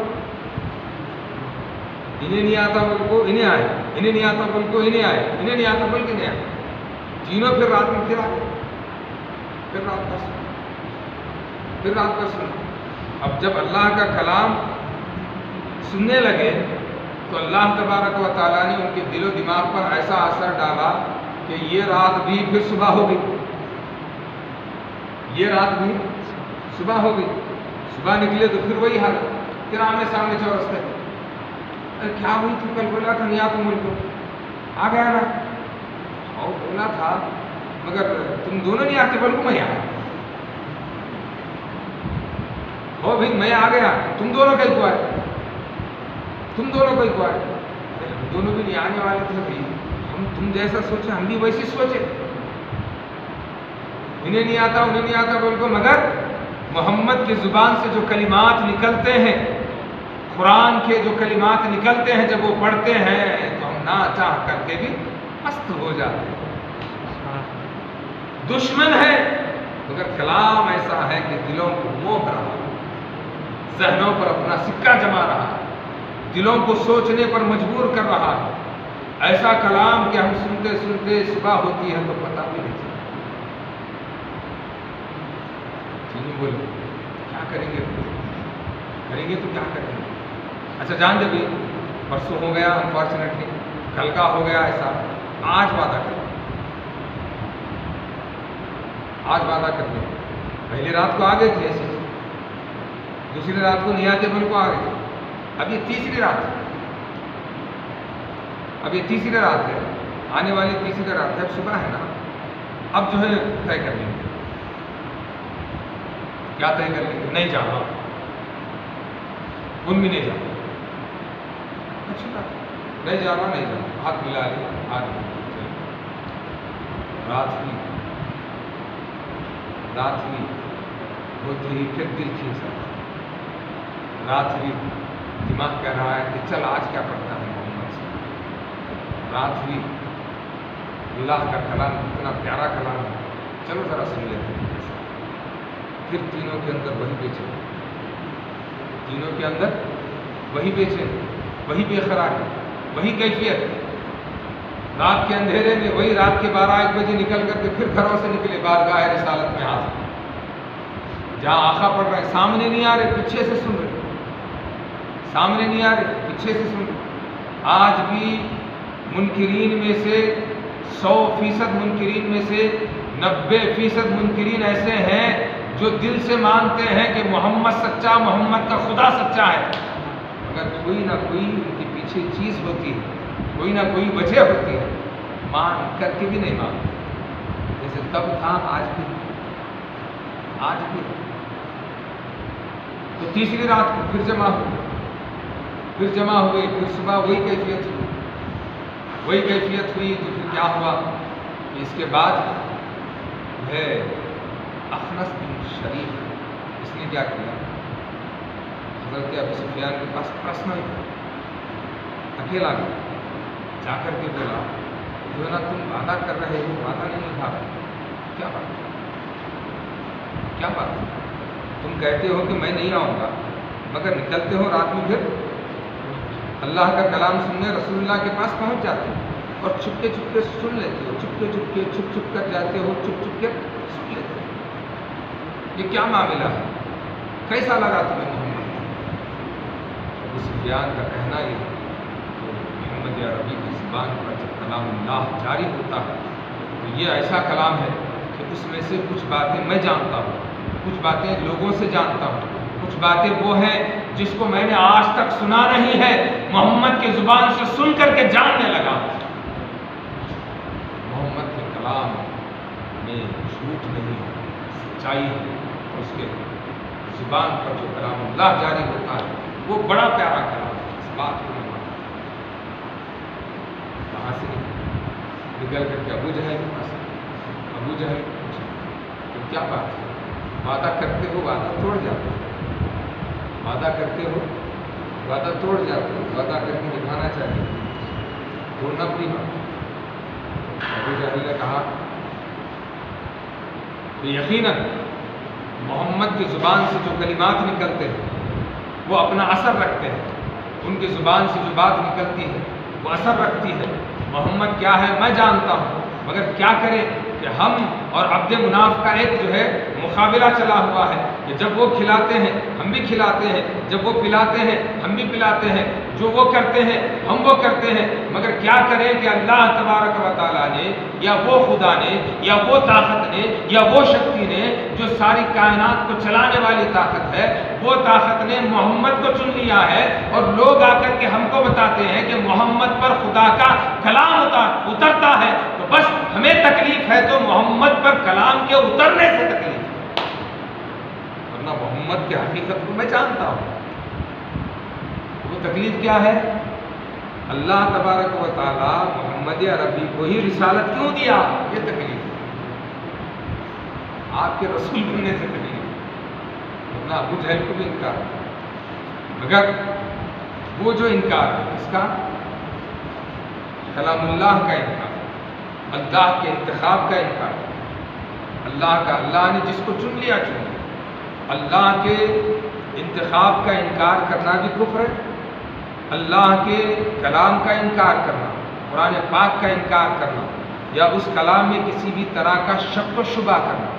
انہیں نہیں آتا بول کو انہیں آئے، انہیں نہیں آتا بول کو انہیں آئے، انہیں نہیں آتا بول کے نہیں آئے، تینوں پھر رات میں پھر آ گئے، پھر رات پر سنا، اب جب اللہ کا کلام سننے لگے تو اللہ تبارک و تعالیٰ نے ان کے دل و دماغ پر ایسا اثر ڈالا کہ یہ رات بھی پھر صبح ہو گئی، یہ رات بھی صبح ہو گئی، صبح نکلے تو پھر وہی حال، پھر آمنے سامنے چورستے، کیا ہوئی تو کل بولا تھا نہیں آپ ملک کو آ گیا نا، اور بولا تھا مگر تم دونوں نہیں آتے بول کو میں آیا، ہو بھائی میں آ گیا، تم دونوں کہیں کو آئے، تم دونوں کہیں کو آئے، ہم دونوں بھی نہیں آنے والے تھے بھائی، ہم تم جیسا سوچے ہم بھی ویسی سوچے، انہیں نہیں آتا انہیں نہیں آتا بول کو، مگر محمد کی زبان سے جو کلمات نکلتے ہیں، قرآن کے جو کلمات نکلتے ہیں، جب وہ پڑھتے ہیں تو ہم نہ چاہ کر کے بھی مست ہو جاتے ہیں، دشمن ہے مگر کلام ایسا ہے کہ دلوں کو موہ رہا، ذہنوں پر اپنا سکہ جما رہا ہے، دلوں کو سوچنے پر مجبور کر رہا ہے، ایسا کلام کہ ہم سنتے سنتے صبح ہوتی ہے تو پتہ بھی نہیں چلتا، چینی بولے کیا کریں گے تو کیا کریں گے، اچھا جان دے بھی پرسوں ہو گیا انفارچونیٹلی، کل کا ہو گیا ایسا، آج وعدہ کریں، آج وعدہ کرتے ہیں، پہلی رات کو آگے تھے ایسے، دوسری رات کو نہیں آتے بل کو آگے تھے، اب یہ تیسری رات ہے، اب یہ تیسری رات ہے، آنے والی تیسری رات ہے، اب صبح ہے نا، اب جو ہے طے کر لیں گے، کیا طے کر لیں گے، نہیں جانا، ان بھی نہیں جانا، اچھی بات نہیں جانا، ہاتھ ملا لیں، ہاتھ ملا، رات ہوئی ہوتے ہی پھر دل کھینچ رہا، رات ہوئی دماغ کہہ رہا ہے کہ چل آج کیا پڑھتا ہے محمد سے، رات ہوئی اللہ کا کلام اتنا پیارا کلام ہے، چلو ذرا سن لیتے ہیں، پھر تینوں کے اندر وہی بے چین، تینوں کے اندر وہی بے چین، وہی بے قراری، وہی کیفیت، رات کے اندھیرے میں وہی رات کے 12-1 بجے نکل کر کے پھر گھروں سے نکلے بارگاہ رسالت میں حاضر، جہاں آقا پڑھ رہے ہیں سامنے نہیں آ رہے، پیچھے سے سن رہے، سامنے نہیں آ رہے پیچھے سے سن رہے، آج بھی منکرین میں سے 100% منکرین میں سے 90% منکرین ایسے ہیں جو دل سے مانتے ہیں کہ محمد سچا، محمد کا خدا سچا ہے، مگر کوئی نہ کوئی ان کے پیچھے چیز ہوتی ہے، کوئی نہ کوئی وجہ ہوتی ہے، مان کر کے بھی نہیں مانتے، جیسے تب تھا آج بھی، تو تیسری رات کو پھر جمع ہو، پھر جمع ہوئے، پھر صبح وہی کیفیت ہوئی، تو پھر کیا ہوا کہ اس کے بعد ہے اخنس بن شریف، اس نے کیا کیا، حضرت ابو سفیان کے پاس پرسنل اکیلا گیا، جا کر کے بولا جو ہے نا تم وعدہ کر رہے ہو، وعدہ نہیں نبھا رہے، کیا بات ہے؟ تم کہتے ہو کہ میں نہیں آؤں گا، مگر نکلتے ہو رات میں، پھر اللہ کا کلام سننے رسول اللہ کے پاس پہنچ جاتے ہو اور چھپ کے سن لیتے ہو، چھپ کر جاتے ہو، چھپ کے سن لیتے ہو، یہ کیا معاملہ ہے؟ کیسا لگا تمہیں محمد؟ ابو سفیان کا کہنا یہ ہے کہ محمد عربی کی زبان پر جب کلام اللہ جاری ہوتا ہے تو یہ ایسا کلام ہے کہ اس میں سے کچھ باتیں میں جانتا ہوں، کچھ باتیں لوگوں سے جانتا ہوں، کچھ باتیں وہ ہیں جس کو میں نے آج تک سنا نہیں ہے، محمد کی زبان سے سن کر کے جاننے لگا۔ محمد کے کلام میں جھوٹ نہیں ہے، سچائی ہے، اور اس کے زبان پر جو کلام اللہ جاری ہوتا ہے وہ بڑا پیارا کلام ہے۔ اس بات کو میں مانتا ہوں۔ کہاں سے نکل کر کے ابو جہل کے پاس، ابو جہل پوچھا تو کیا بات ہے، وعدہ کرتے ہو وعدہ توڑ جاتے ہو، وعدہ کرتے ہو وعدہ توڑ جاتے ہو، وعدہ کر کے نبھانا چاہیے، توڑنا بری بات۔ ابو جہل نے کہا کہ یقیناً محمد کی زبان سے جو کلمات نکلتے ہیں وہ اپنا اثر رکھتے ہیں، ان کی زبان سے جو بات نکلتی ہے وہ اثر رکھتی ہے۔ محمد کیا ہے میں جانتا ہوں، مگر کیا کرے کہ ہم اور عبد مناف کا ایک جو ہے مقابلہ چلا ہوا ہے کہ جب وہ کھلاتے ہیں ہم بھی کھلاتے ہیں، جب وہ پلاتے ہیں ہم بھی پلاتے ہیں، جو وہ کرتے ہیں ہم وہ کرتے ہیں، مگر کیا کریں کہ اللہ تبارک و تعالیٰ نے یا وہ خدا نے یا وہ طاقت نے یا وہ شکتی نے جو ساری کائنات کو چلانے والی طاقت ہے، وہ طاقت نے محمد کو چن لیا ہے، اور لوگ آ کر کے ہم کو بتاتے ہیں کہ محمد پر خدا کا کلام اترتا ہے، تو بس ہمیں تکلیف ہے تو محمد پر کلام کے اترنے سے تکلیف ہے، ورنہ محمد کی حقیقت کو میں جانتا ہوں۔ وہ تکلیف کیا ہے؟ اللہ تبارک و تعالیٰ محمد عربی کو ہی رسالت کیوں دیا؟ یہ تکلیف ہے، آپ کے رسول بننے سے تکلیف ہے، ورنہ ابو جہل کو بھی انکار ہے، مگر وہ جو انکار ہے اس کا کلام اللہ کا انکار، اللہ کے انتخاب کا انکار، اللہ نے جس کو چن لیا چن لیا، اللہ کے انتخاب کا انکار کرنا بھی کفر ہے، اللہ کے کلام کا انکار کرنا، قرآن پاک کا انکار کرنا، یا اس کلام میں کسی بھی طرح کا شک و شبہ کرنا،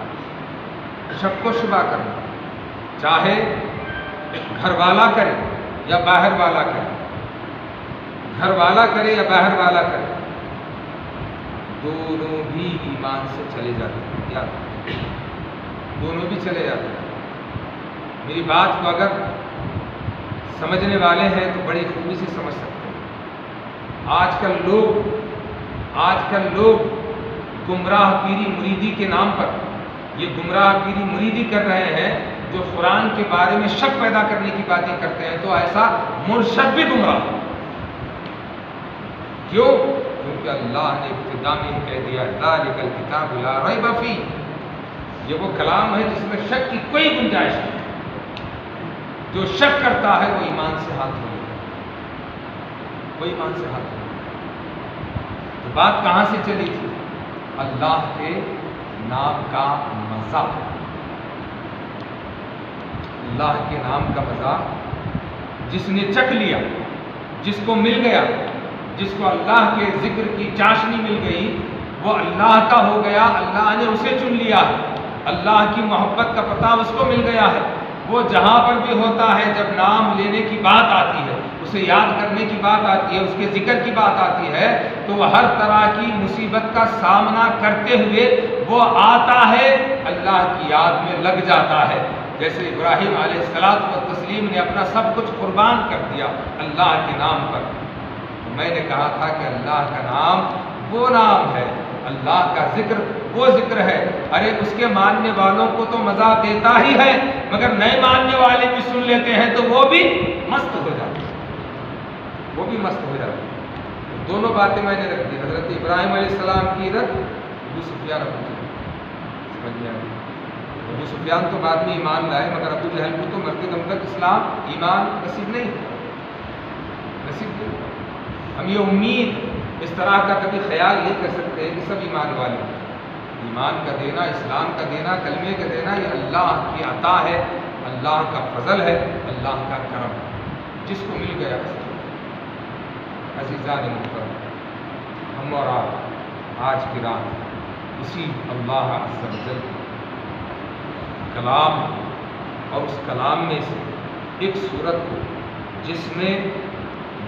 چاہے گھر والا کرے یا باہر والا کرے، گھر والا کرے یا باہر والا کرے، دونوں بھی ایمان سے چلے جاتے ہیں، کیا دونوں بھی چلے جاتے ہیں۔ میری بات کو اگر سمجھنے والے ہیں تو بڑی خوبی سے سمجھ سکتے ہیں۔ آج کل لوگ گمراہ پیری مریدی کے نام پر یہ گمراہ پیری مریدی کر رہے ہیں، جو قرآن کے بارے میں شک پیدا کرنے کی باتیں کرتے ہیں، تو ایسا مرشد بھی گمراہ ہے۔ کیوں؟ کیونکہ اللہ نے ابتدا میں کہہ دیا ذالک الکتاب لا ریب فیہ، یہ وہ کلام ہے جس میں شک کی کوئی گنجائش نہیں، جو شک کرتا ہے وہ ایمان سے ہاتھ دھو لیتا ہے، وہ ایمان سے ہاتھ دھو لیتا ہے۔ تو بات کہاں سے چلی تھی؟ اللہ کے نام کا مزہ، اللہ کے نام کا مزہ جس نے چکھ لیا، جس کو مل گیا، جس کو اللہ کے ذکر کی چاشنی مل گئی، وہ اللہ کا ہو گیا، اللہ نے اسے چن لیا ہے، اللہ کی محبت کا پتہ اس کو مل گیا ہے۔ وہ جہاں پر بھی ہوتا ہے، جب نام لینے کی بات آتی ہے، اسے یاد کرنے کی بات آتی ہے، اس کے ذکر کی بات آتی ہے، تو وہ ہر طرح کی مصیبت کا سامنا کرتے ہوئے وہ آتا ہے، اللہ کی یاد میں لگ جاتا ہے۔ جیسے ابراہیم علیہ السلام نے اپنا سب کچھ قربان کر دیا اللہ کے نام پر۔ میں نے کہا تھا کہ اللہ کا نام وہ نام ہے، اللہ کا ذکر وہ ذکر ہے، ارے اس کے ماننے والوں کو تو مزہ دیتا ہی ہے، مگر نئے ماننے والے بھی سن لیتے ہیں تو وہ بھی مست ہو جاتے ہیں۔ وہ بھی مست ہو جاتا ہے۔ دونوں باتیں میں نے رکھ دی، حضرت ابراہیم علیہ السلام کی ادھر، ابو سفیان ابو جہل، سمجھ میں آ گئی۔ ابو سفیان تو بعد میں ایمان لائے، مگر ابو جہل کو تو مرتے دم تک اسلام ایمان نصیب نہیں ہم یہ امید اس طرح کا کبھی خیال نہیں کر سکتے کہ سب ایمان والے ہیں۔ ایمان کا دینا، اسلام کا دینا، کلمے کا دینا، یہ اللہ کی عطا ہے، اللہ کا فضل ہے، اللہ کا کرم ہے، جس کو مل گیا۔ عزیزان محترم، ہم اور آپ آج کی رات اسی اللہ عز و جل کلام اور اس کلام میں سے ایک صورت کو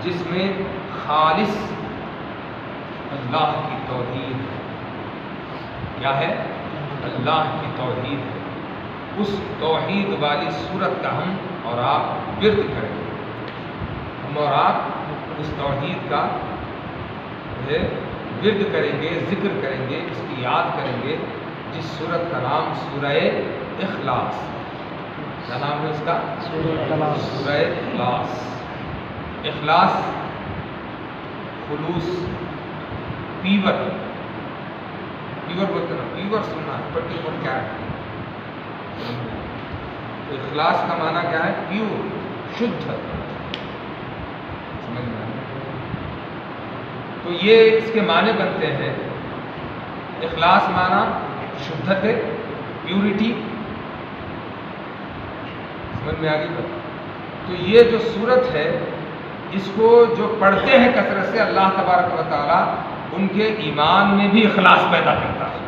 جس میں خالص اللہ کی توحید ہے، کیا ہے؟ اللہ کی توحید ہے، اس توحید والی صورت کا ہم اور آپ ورد کریں گے، ہم اور آپ اس توحید کا ورد کریں گے، ذکر کریں گے، اس کی یاد کریں گے، جس صورت کا نام سورہ اخلاص۔ کیا نام ہے اس کا؟ سورہ اخلاص۔ اخلاص، خلوص، پیور بولتے نا، پیور سننا، 24 کیرٹ۔ اخلاص کا معنی کیا ہے؟ پیور، شدھ، سمجھ میں آیا؟ تو یہ اس کے معنی بنتے ہیں، اخلاص معنی شدھت، پیورٹی، سمجھ میں آ گئی بات؟ تو یہ جو صورت ہے، اس کو جو پڑھتے ہیں کثرت سے، اللہ تبارک و تعالیٰ ان کے ایمان میں بھی اخلاص پیدا کرتا ہے،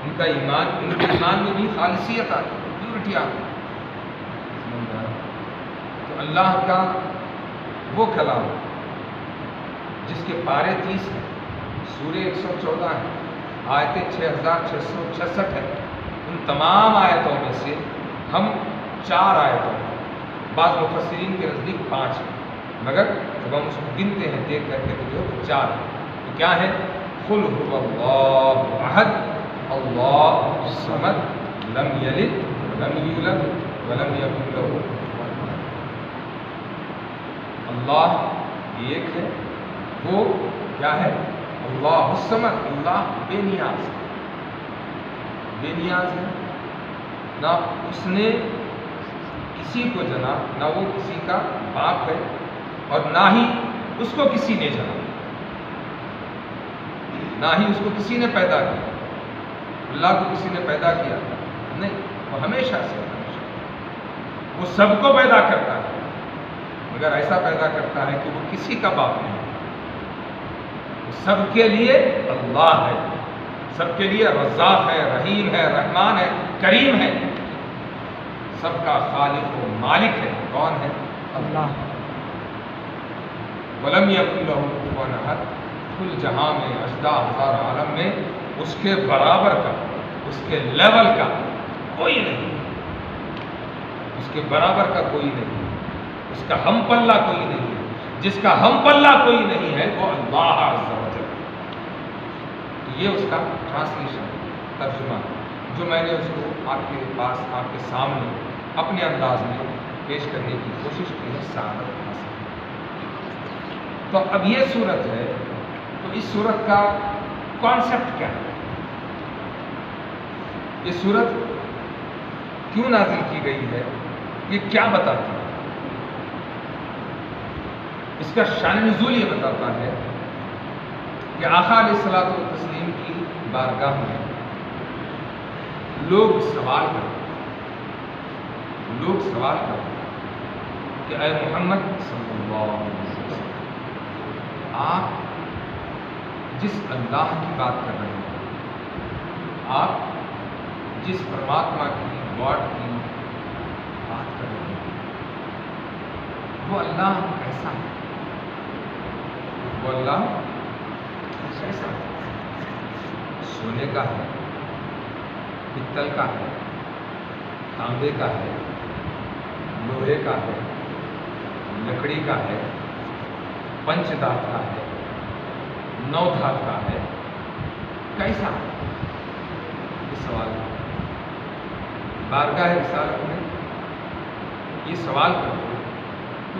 ان کے ایمان میں بھی خالصیت آتی ہے، پیورٹی آتی ہے۔ تو اللہ کا وہ کلام جس کے پارے 30 ہیں، سورہ 114 ہے، آیتیں 6666 ہے، ان تمام آیتوں میں سے ہم 4 آیتوں ہیں، بعض مفسرین کے نزدیک 5 ہیں، مگر جب ہم اس کو گنتے ہیں دیکھ کر کے تو جو 4 ہیں۔ تو کیا ہے؟ قل هو اللہ احد اللہ الصمد لم یلد ولم یولد ولم یکن له کفوا احد۔ اللہ ایک ہے، وہ کیا ہے؟ اللہ الصمد، اللہ بے نیاز ہے، بے نیاز ہے، نہ اس نے کسی کو جنا، نہ وہ کسی کا باپ ہے، اور نہ ہی اس کو کسی نے جنا، نہ ہی اس کو کسی نے پیدا کیا۔ اللہ کو کسی نے پیدا کیا نہیں، وہ ہمیشہ سے وہ سب کو پیدا کرتا ہے، مگر ایسا پیدا کرتا ہے کہ وہ کسی کا باپ نہیں، وہ سب کے لیے اللہ ہے، سب کے لیے رزاق ہے، رحیم ہے، رحمان ہے، کریم ہے، سب کا خالق و مالک ہے۔ کون ہے؟ اللہ۔ وَلَمْ يَكُنْ لَهُ كُفُوًا أَحَدٌ، کل جہاں میں، اجزا ہزار عالم میں اس کے برابر کا، اس کے لیول کا کوئی نہیں، اس کے برابر کا کوئی نہیں، اس کا ہم پلہ کوئی نہیں ہے، جس کا ہم پلہ کوئی نہیں ہے وہ اللہ عز و جل۔ تو یہ اس کا ٹرانسلیشن، ترجمہ، جو میں نے اس کو آپ کے پاس، آپ کے سامنے اپنے انداز میں پیش کرنے کی کوشش کی ہے، سعادت حاصل۔ تو اب یہ صورت ہے، تو اس صورت کا کانسیپٹ کیا ہے؟ یہ صورت کیوں نازل کی گئی ہے؟ یہ کیا بتاتی ہے؟ اس کا شان نزول یہ بتاتا ہے کہ آقا علیہ الصلوۃ والتسلیم کی بارگاہ میں لوگ سوال کرتے کہ اے محمد صلی اللہ علیہ وسلم، آپ جس اللہ کی بات کر رہے ہیں، آپ جس پرماتما کی، گاڈ کی بات کر رہے ہیں، وہ اللہ کیسا ہے؟ وہ اللہ کیسا ہے؟ سونے کا ہے، پتل کا ہے، تانبے کا ہے، لوہے کا ہے، لکڑی کا ہے، پنچ دھات کا ہے، 9 دھات کا ہے، کیسا ہے؟ یہ سوال ہے بارگاہ رسالت میں، یہ سوال کرتے تو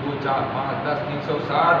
2 4 5 10 360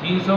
300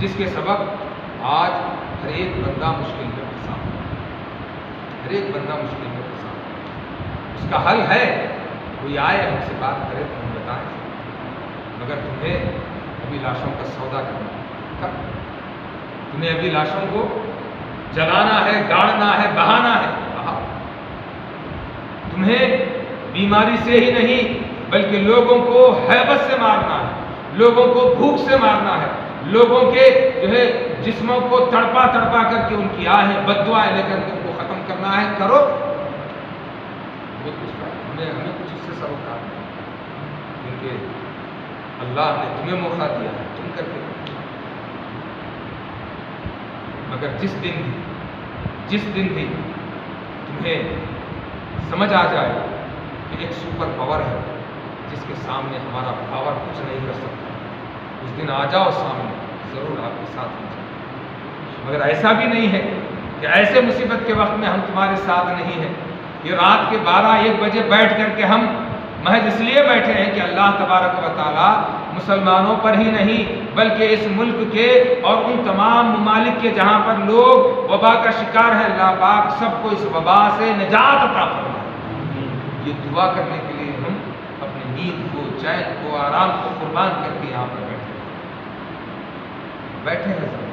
جس کے سبب آج ہر ایک بندہ مشکل میں پھنسا ہے، ہر ایک بندہ مشکل میں پھنسا ہے۔ اس کا حل ہے، کوئی آئے ہم سے بات کرے تو ہم بتائیں، مگر تمہیں ابھی لاشوں کا سودا کرنا ہے، تمہیں ابھی لاشوں کو جلانا ہے، گاڑنا ہے، بہانا ہے، تمہیں بیماری سے ہی نہیں بلکہ لوگوں کو ہیبت سے مارنا ہے، لوگوں کو بھوک سے مارنا ہے، لوگوں کے جو ہے جسموں کو تڑپا تڑپا کر کے ان کی آہیں بددعائیں لے کر کے ان کو ختم کرنا ہے، کرو۔ ہمیں کچھ اس سے سبق آ ہے، کیونکہ اللہ نے تمہیں موقع دیا ہے، تم کر کے مگر جس دن بھی تمہیں سمجھ آ جائے کہ ایک سپر پاور ہے جس کے سامنے ہمارا پاور کچھ نہیں کر سکتا، اس دن آ جاؤ سامنے، ضرور آپ کے ساتھ ہو جائے۔ مگر ایسا بھی نہیں ہے کہ ایسے مصیبت کے وقت میں ہم تمہارے ساتھ نہیں ہیں، یہ رات کے 12-1 بجے بیٹھ کر کے ہم محض اس لیے بیٹھے ہیں کہ اللہ تبارک و تعالیٰ مسلمانوں پر ہی نہیں بلکہ اس ملک کے اور ان تمام ممالک کے جہاں پر لوگ وبا کا شکار ہیں، اللہ پاک سب کو اس وبا سے نجات عطا فرمائے۔ یہ دعا کرنے کے لیے ہم اپنی نیند کو، چین کو، آرام کو قربان کر کے یہاں پر بیٹھے ہیں سب،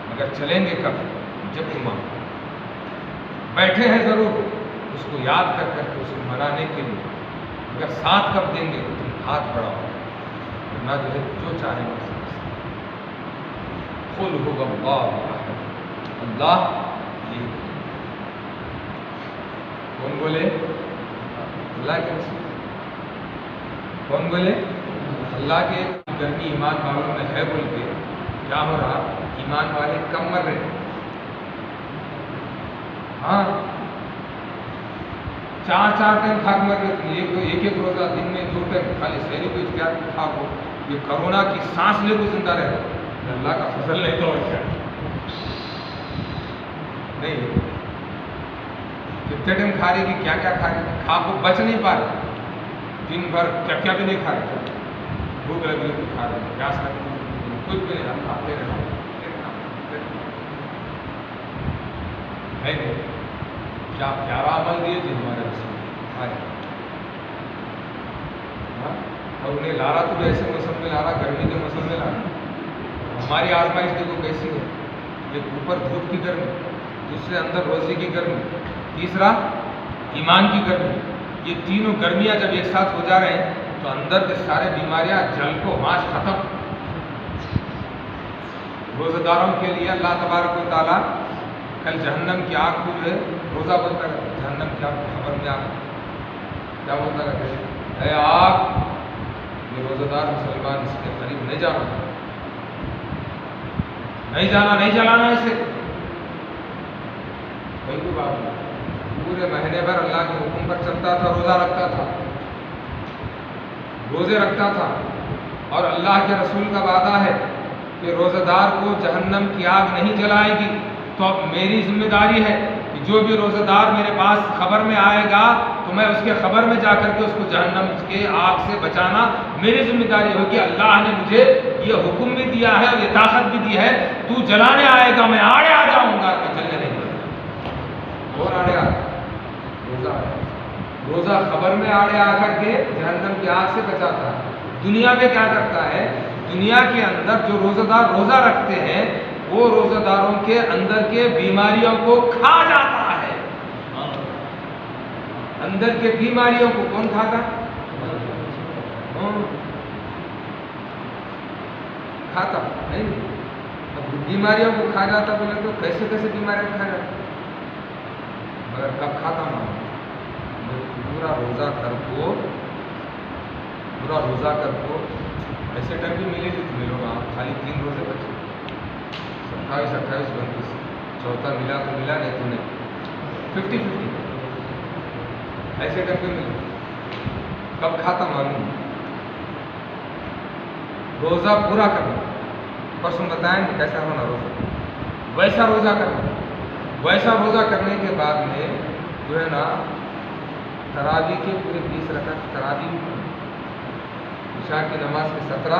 مگر چلیں گے کب؟ جب تم بیٹھے ہیں ضرور اس کو یاد کر کر کے اس کو منانے کے لیے، مگر ساتھ کب دیں گے؟ تم ہاتھ بڑھاؤ، ورنہ جو ہے جو چاہے وہ سکتے۔ قل هو اللہ احد، اللہ ایک۔ کون بولے؟ اللہ کے رسول۔ کون بولے؟ اللہ کے۔ گرمی ایمان والوں میں ہے بول کے کیا ہو رہا؟ ایمان والے کم مر رہے، ہاں 4 ٹائم کھا کے مر رہے، ایک روزہ دن میں 2 ٹائم خالی شہری کو اختیار کھا کو، یہ کرونا کی سانس لے کو زندہ رہے، اللہ کا فضل نہیں تو اور کیا نہیں؟ کتنے ٹائم کھا رہے کہ کیا کیا کھا رہے، کھا کو بچ نہیں پا رہے، دن بھر کیا بھی نہیں کھا رہے، بھوک لگی تو کھا رہے، پیاس لگی کچھ بھی نہیں، ہم کھاتے رہے نہیں۔ کیا پیارا عمل دیے جی ہمارے رسول، اور انہیں لا رہا تو ایسے موسم میں لا رہا، گرمی کے موسم میں لا رہا۔ ہماری آزمائش دیکھو کیسی ہے، ایک اوپر دھوپ کی گرمی، دوسرے اندر روزی کی گرمی، تیسرا ایمان کی گرمی، یہ تینوں گرمیاں جب ایک ساتھ ہو جا رہے ہیں تو اندر کے سارے بیماریاں جل کو ماش ختم۔ روزہ داروں کے لیے اللہ تبارک و تعالیٰ کل جہنم کی آگ کو جو ہے روزہ بولتا ہے، جہنم کی آگ خبر میں آگ کیا بولتا ہے؟ اے آگ، یہ روزہ دار مسلمان اس کے قریب نہیں جانا، نہیں جانا، نہیں جلانا اسے، کوئی بھی بات نہیں۔ پورے مہینے بھر اللہ کے حکم پر چلتا تھا، روزہ رکھتا تھا، روزے رکھتا تھا، اور اللہ کے رسول کا وعدہ ہے کہ روزہ دار کو جہنم کی آگ نہیں جلائے گی۔ تو اب میری ذمہ داری ہے کہ جو بھی روزہ دار میرے پاس خبر میں آئے گا تو میں اس کے خبر میں جا کر کے اس کو جہنم کے آگ سے بچانا میری ذمہ داری ہوگی۔ اللہ نے مجھے یہ حکم بھی دیا ہے اور یہ طاقت بھی دی ہے، تو جلانے آئے گا میں آڑے آ جاؤں گا، میں جلنے نہیں دوں گا۔ اور آڑے آ روزہ خبر میں آڑے آ کر کے جہنم کی آگ سے بچاتا ہے۔ دنیا میں کیا کرتا ہے؟ دنیا کے اندر جو روزہ دار روزہ رکھتے ہیں وہ روزہ داروں کے اندر کے بیماریوں کو کھا جاتا ہے۔ اندر کے بیماریوں کو کون کھاتا؟ کھاتا نہیں، اب بیماریوں کو کھا جاتا بولے تو کیسے کیسے بیماریاں کھا جاتا، مگر کب کھاتا ہوں؟ پورا روزہ کر کو ایسے ٹائم بھی ملے جو تمہیں لوگ آپ خالی 3 روزے بچے، 28 29 چوتھا ملا تو ملا، نہیں تو نہیں، 50-50 ایسے ٹائم پہ ملے، کب کھاتا معلوم؟ روزہ پورا کرنا، پرسوں بتائیں کہ کیسا ہونا روزہ، ویسا روزہ کرنا، ویسا روزہ کرنے کے بعد میں جو ہے نا تراویح کے پورے 20 رکعت تراویح، عشاء کی نماز کے 17،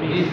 20,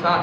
7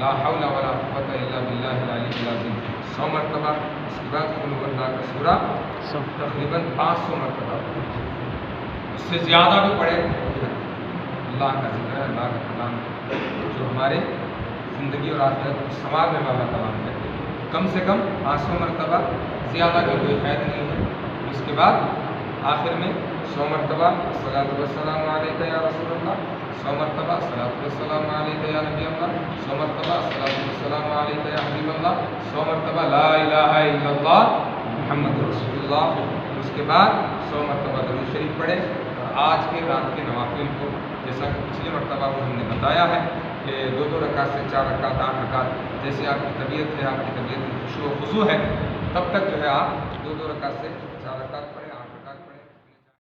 لا حول ولا قوة الا باللہ العلی العظیم 100 مرتبہ. اس کے بعد قل هو اللہ کا سورہ تقریباً 500 مرتبہ. اس سے زیادہ بھی پڑھے. اللہ کا ذکر ہے, اللہ کا کلام جو ہمارے زندگی اور آخرت کو سنوارنے والا کلام ہے. کم سے کم 500 مرتبہ, زیادہ کا کوئی قید نہیں ہے. اس کے بعد آخر میں 100 مرتبہ الصلاۃ والسلام علیک یا رسول اللہ, 100 مرتبہ الصلاۃ والسلام علیک یا نبی اللہ, 100 مرتبہ الصلاۃ والسلام علیک یا حبیب اللہ, 100 مرتبہ لا الہ الا اللہ محمد رسول اللہ. اس کے بعد 100 مرتبہ درود شریف پڑھے. اور آج کے رات کے نوافل کو جیسا کہ پچھلی مرتبہ کو ہم نے بتایا ہے کہ 2 رکعت سے 4 رکعت 8 رکعت, جیسے آپ کی طبیعت ہے, آپ کی طبیعت میں خشوع و خضوع ہے, تب تک جو ہے آپ 2 رکعت سے